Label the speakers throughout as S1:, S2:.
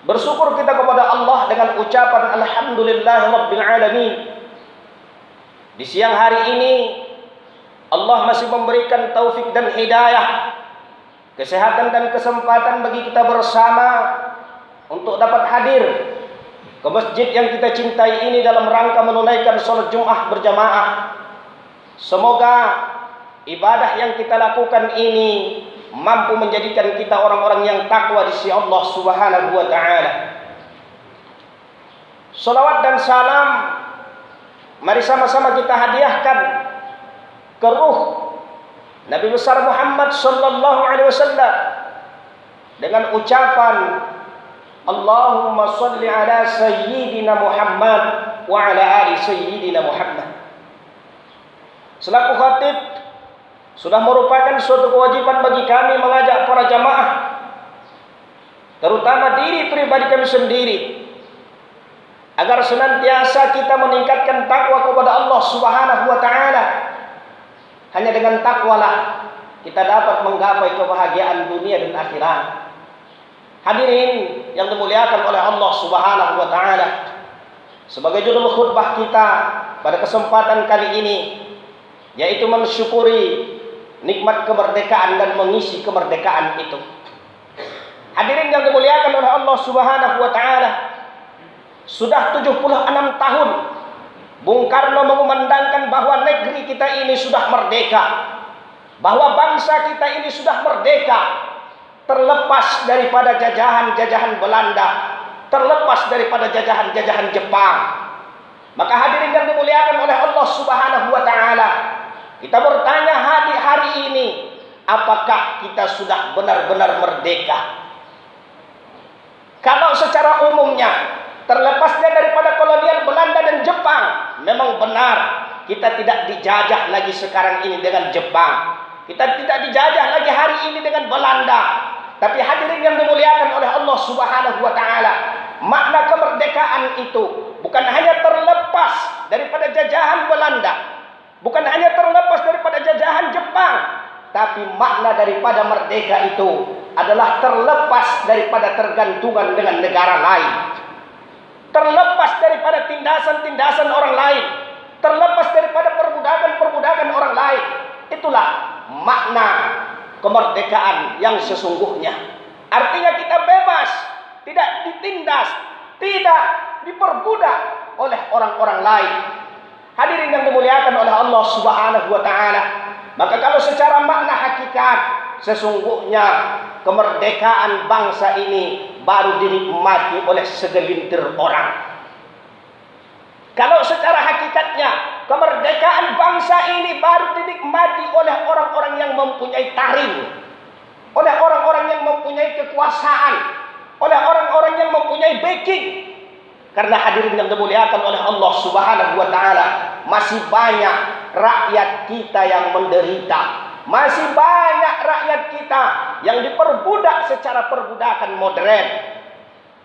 S1: Bersyukur kita kepada Allah dengan ucapan Alhamdulillahirabbil alamin. Di siang hari ini Allah masih memberikan taufik dan hidayah, kesehatan dan kesempatan bagi kita bersama untuk dapat hadir ke masjid yang kita cintai ini dalam rangka menunaikan salat Jumat berjamaah. Semoga ibadah yang kita lakukan ini mampu menjadikan kita orang-orang yang takwa di sisi Allah Subhanahu wa taala. Salawat dan salam mari sama-sama kita hadiahkan ke ruh Nabi besar Muhammad sallallahu alaihi wasallam dengan ucapan Allahumma shalli ala sayyidina Muhammad wa ala ali sayyidina Muhammad. Selaku khatib, sudah merupakan suatu kewajiban bagi kami mengajak para jamaah, terutama diri pribadi kami sendiri, agar senantiasa kita meningkatkan takwa kepada Allah Subhanahu wa taala. Hanya dengan takwalah kita dapat menggapai kebahagiaan dunia dan akhirat. Hadirin yang dimuliakan oleh Allah Subhanahu wa taala, sebagai judul khutbah kita pada kesempatan kali ini yaitu mensyukuri nikmat kemerdekaan dan mengisi kemerdekaan itu. Hadirin yang dimuliakan oleh Allah Subhanahu wa taala, sudah 76 tahun Bung Karno mengumandangkan bahwa negeri kita ini sudah merdeka, bahwa bangsa kita ini sudah merdeka, terlepas daripada jajahan-jajahan Belanda, terlepas daripada jajahan-jajahan Jepang. Maka hadirin yang dimuliakan oleh Allah Subhanahu wa taala, kita bertanya hari ini, apakah kita sudah benar-benar merdeka? Kalau secara umumnya, terlepasnya daripada kolonial Belanda dan Jepang, memang benar kita tidak dijajah lagi sekarang ini dengan Jepang. Kita tidak dijajah lagi hari ini dengan Belanda. Tapi hadirin yang dimuliakan oleh Allah Subhanahu wa taala, makna kemerdekaan itu bukan hanya terlepas daripada jajahan Belanda, bukan hanya terlepas daripada jajahan Jepang, tapi makna daripada merdeka itu adalah terlepas daripada tergantungan dengan negara lain, terlepas daripada tindasan-tindasan orang lain, terlepas daripada perbudakan-perbudakan orang lain. Itulah makna kemerdekaan yang sesungguhnya. Artinya kita bebas, tidak ditindas, tidak diperbudak oleh orang-orang lain. Hadirin yang dimuliakan oleh Allah Subhanahu wa taala, maka kalau secara makna hakikat, sesungguhnya kemerdekaan bangsa ini baru dinikmati oleh segelintir orang. Kalau secara hakikatnya, kemerdekaan bangsa ini baru dinikmati oleh orang-orang yang mempunyai taring, oleh orang-orang yang mempunyai kekuasaan, oleh orang-orang yang mempunyai backing. Karena hadirin yang dimuliakan oleh Allah Subhanahu wa taala, masih banyak rakyat kita yang menderita. Masih banyak rakyat kita yang diperbudak secara perbudakan modern.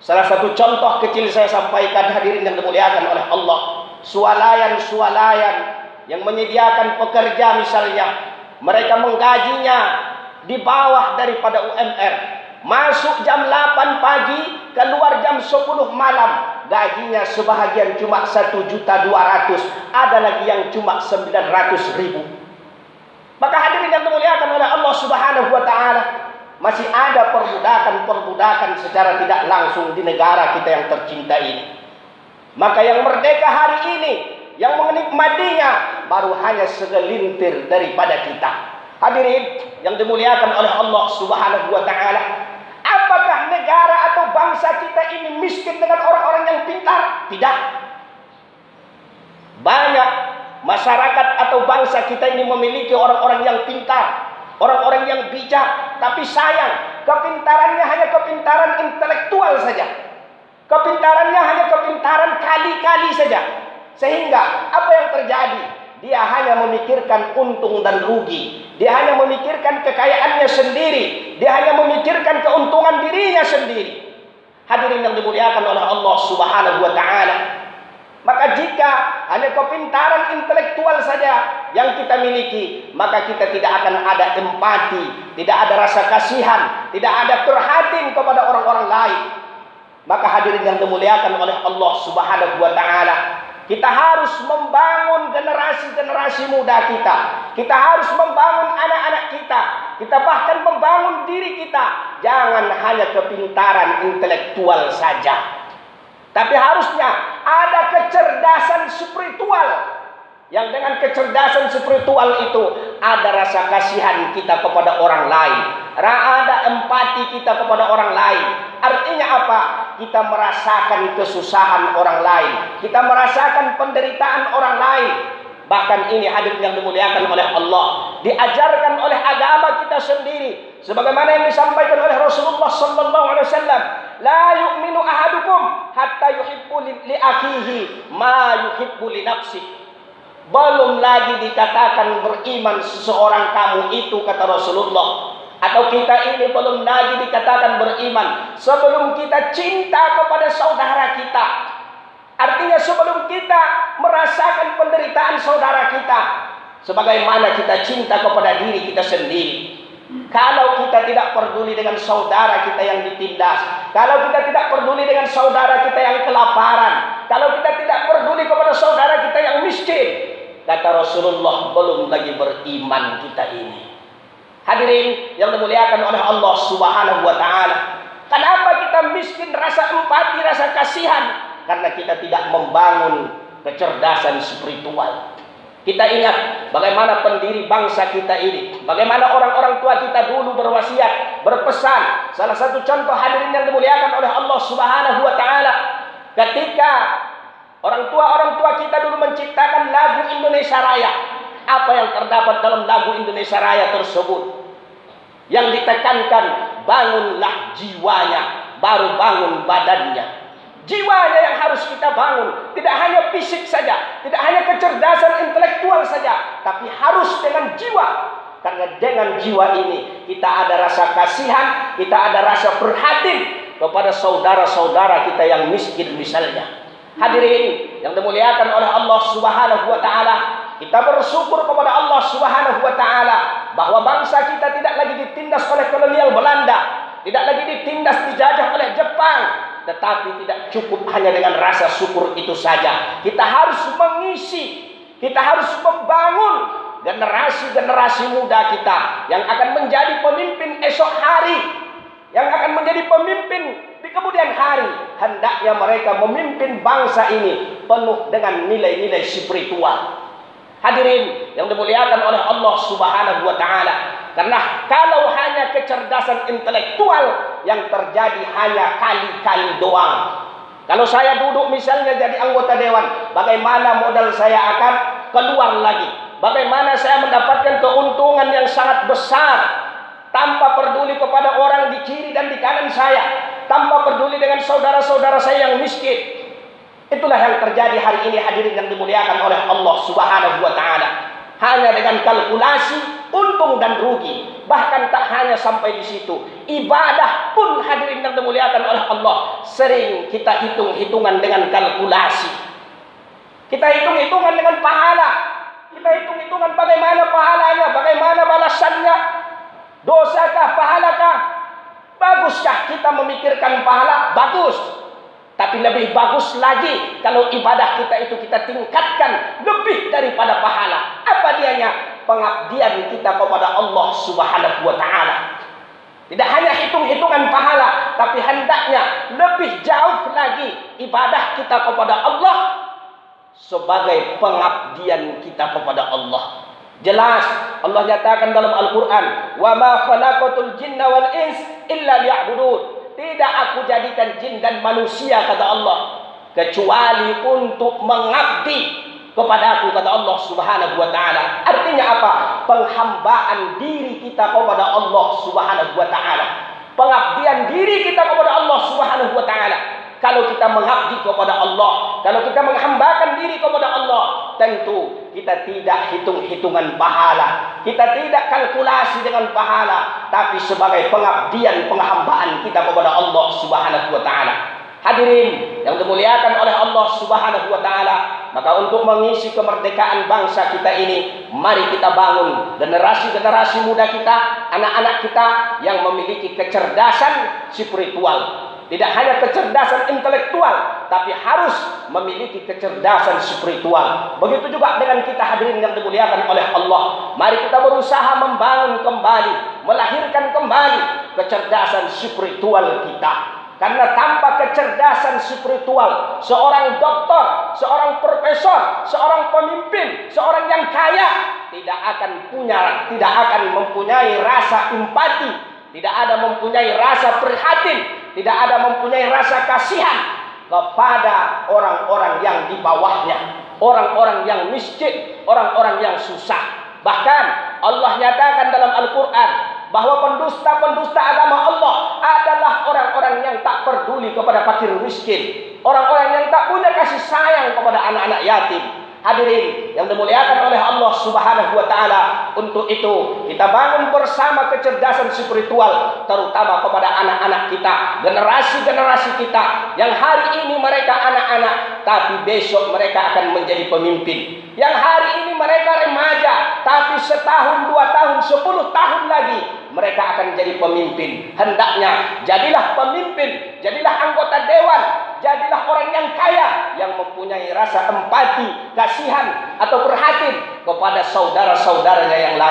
S1: Salah satu contoh kecil saya sampaikan hadirin yang dimuliakan oleh Allah. Swalayan-swalayan yang menyediakan pekerja misalnya, mereka menggajinya di bawah daripada UMR. Masuk jam 8 pagi, keluar jam 10 malam. Gajinya sebahagian cuma 1.200.000, ada lagi yang cuma 900.000. Maka hadirin yang dimuliakan oleh Allah Subhanahu wa taala, masih ada perbudakan-perbudakan secara tidak langsung di negara kita yang tercinta ini. Maka yang merdeka hari ini, yang menikmatinya baru hanya segelintir daripada kita. Hadirin yang dimuliakan oleh Allah Subhanahu wa taala, apakah negara atau bangsa kita ini miskin dengan orang-orang yang pintar? Tidak. Banyak masyarakat atau bangsa kita ini memiliki orang-orang yang pintar, orang-orang yang bijak, tapi sayang, kepintarannya hanya kepintaran intelektual saja. Kepintarannya hanya kepintaran kali-kali saja. Sehingga apa yang terjadi? Dia hanya memikirkan untung dan rugi. Dia hanya memikirkan kekayaannya sendiri. Dia hanya memikirkan keuntungan dirinya sendiri. Hadirin yang dimuliakan oleh Allah Subhanahu wa taala, maka jika hanya kepintaran intelektual saja yang kita miliki, maka kita tidak akan ada empati, tidak ada rasa kasihan, tidak ada perhatian kepada orang-orang lain. Maka hadirin yang dimuliakan oleh Allah Subhanahu wa taala, kita harus membangun generasi-generasi muda kita. Kita harus membangun anak-anak kita. Kita bahkan membangun diri kita. Jangan hanya kepintaran intelektual saja, tapi harusnya ada kecerdasan spiritual. Yang dengan kecerdasan spiritual itu ada rasa kasihan kita kepada orang lain, ada empati kita kepada orang lain. Artinya apa? Kita merasakan kesusahan orang lain, kita merasakan penderitaan orang lain. Bahkan ini hadirin yang dimuliakan oleh Allah, diajarkan oleh agama kita sendiri, sebagaimana yang disampaikan oleh Rasulullah sallallahu alaihi wasallam, la yu'minu ahadukum hatta yuhibbu li akhihi ma yuhibbu li nafsihi. Belum lagi dikatakan beriman seseorang kamu itu, kata Rasulullah, atau kita ini belum lagi dikatakan beriman sebelum kita cinta kepada saudara kita. Artinya sebelum kita merasakan penderitaan saudara kita, sebagaimana kita cinta kepada diri kita sendiri. Kalau kita tidak peduli dengan saudara kita yang ditindas, kalau kita tidak peduli dengan saudara kita yang kelaparan, kalau kita tidak peduli kepada saudara kita yang miskin, kata Rasulullah, belum lagi beriman kita ini. Hadirin yang dimuliakan oleh Allah Subhanahu wa taala, kenapa kita miskin rasa empati, rasa kasihan? Karena kita tidak membangun kecerdasan spiritual. Kita ingat bagaimana pendiri bangsa kita ini, bagaimana orang-orang tua kita dulu berwasiat, berpesan. Salah satu contoh hadirin yang dimuliakan oleh Allah Subhanahu wa taala, ketika orang tua kita dulu menciptakan lagu Indonesia Raya. Apa yang terdapat dalam lagu Indonesia Raya tersebut? Yang ditekankan, bangunlah jiwanya, baru bangun badannya. Jiwanya yang harus kita bangun, tidak hanya fisik saja, tidak hanya kecerdasan intelektual saja, tapi harus dengan jiwa. Karena dengan jiwa ini kita ada rasa kasihan, kita ada rasa prihatin kepada saudara-saudara kita yang miskin misalnya. Hadirin yang dimuliakan oleh Allah Subhanahu wa taala, kita bersyukur kepada Allah Subhanahu wa taala bahwa bangsa kita tidak lagi ditindas oleh kolonial Belanda, tidak lagi ditindas, dijajah oleh Jepang. Tetapi tidak cukup hanya dengan rasa syukur itu saja. Kita harus mengisi, kita harus membangun generasi-generasi muda kita yang akan menjadi pemimpin esok hari, yang akan menjadi pemimpin di kemudian hari. Hendaknya mereka memimpin bangsa ini penuh dengan nilai-nilai spiritual. Hadirin yang dimuliakan oleh Allah Subhanahu wa taala, karena kalau hanya kecerdasan intelektual yang terjadi hanya kali-kali doang. Kalau saya duduk misalnya jadi anggota dewan, bagaimana modal saya akan keluar lagi? Bagaimana saya mendapatkan keuntungan yang sangat besar tanpa peduli kepada orang di kiri dan di kanan saya, tanpa peduli dengan saudara-saudara saya yang miskin. Itulah yang terjadi hari ini hadirin yang dimuliakan oleh Allah Subhanahu wa taala. Hanya dengan kalkulasi untung dan rugi. Bahkan tak hanya sampai di situ, ibadah pun hadirin yang dimuliakan oleh Allah sering kita hitung-hitungan dengan kalkulasi. Kita hitung-hitungan dengan pahala. Kita hitung-hitungan bagaimana pahalanya, bagaimana balasannya. Dosakah, pahalakah? Baguskah kita memikirkan pahala? Bagus. Tapi lebih bagus lagi kalau ibadah kita itu kita tingkatkan lebih daripada pahala. Apa dianya? Pengabdian kita kepada Allah Subhanahu wa taala. Tidak hanya hitung-hitungan pahala, tapi hendaknya lebih jauh lagi ibadah kita kepada Allah sebagai pengabdian kita kepada Allah. Jelas Allah nyatakan dalam Al-Quran, wa ma khalaqatul jinna wal ins illa liya'budun. Tidak aku jadikan jin dan manusia, kata Allah, kecuali untuk mengabdi kepada aku, kata Allah Subhanahu wa taala. Artinya apa? Penghambaan diri kita kepada Allah Subhanahu wa taala. Pengabdian diri kita kepada Allah Subhanahu wa taala. Kalau kita mengabdi kepada Allah, kalau kita menghambakan diri kepada Allah, tentu kita tidak hitung-hitungan pahala, kita tidak kalkulasi dengan pahala, tapi sebagai pengabdian, penghambaan kita kepada Allah Subhanahu wa taala. Hadirin yang dimuliakan oleh Allah Subhanahu wa taala, maka untuk mengisi kemerdekaan bangsa kita ini, mari kita bangun generasi-generasi muda kita, anak-anak kita yang memiliki kecerdasan spiritual. Tidak hanya kecerdasan intelektual, tapi harus memiliki kecerdasan spiritual. Begitu juga dengan kita hadirin yang dimuliakan oleh Allah. Mari kita berusaha membangun kembali, melahirkan kembali kecerdasan spiritual kita. Karena tanpa kecerdasan spiritual, seorang doktor, seorang profesor, seorang pemimpin, seorang yang kaya tidak akan mempunyai rasa empati, tidak ada mempunyai rasa prihatin, tidak ada mempunyai rasa kasihan kepada orang-orang yang di bawahnya, orang-orang yang miskin, orang-orang yang susah. Bahkan Allah nyatakan dalam Al-Quran bahwa pendusta-pendusta agama Allah adalah orang-orang yang tak peduli kepada fakir miskin, orang-orang yang tak punya kasih sayang kepada anak-anak yatim. Hadirin yang dimuliakan oleh Allah Subhanahu wa taala, untuk itu kita bangun bersama kecerdasan spiritual, terutama kepada anak-anak kita, generasi-generasi kita yang hari ini mereka anak-anak, tapi besok mereka akan menjadi pemimpin. Yang hari ini mereka remaja, tapi setahun, 2 tahun, 10 tahun lagi mereka akan jadi pemimpin. Hendaknya jadilah pemimpin, jadilah anggota dewan, jadilah orang yang kaya, yang mempunyai rasa empati, kasihan atau perhatian kepada saudara-saudaranya yang lain.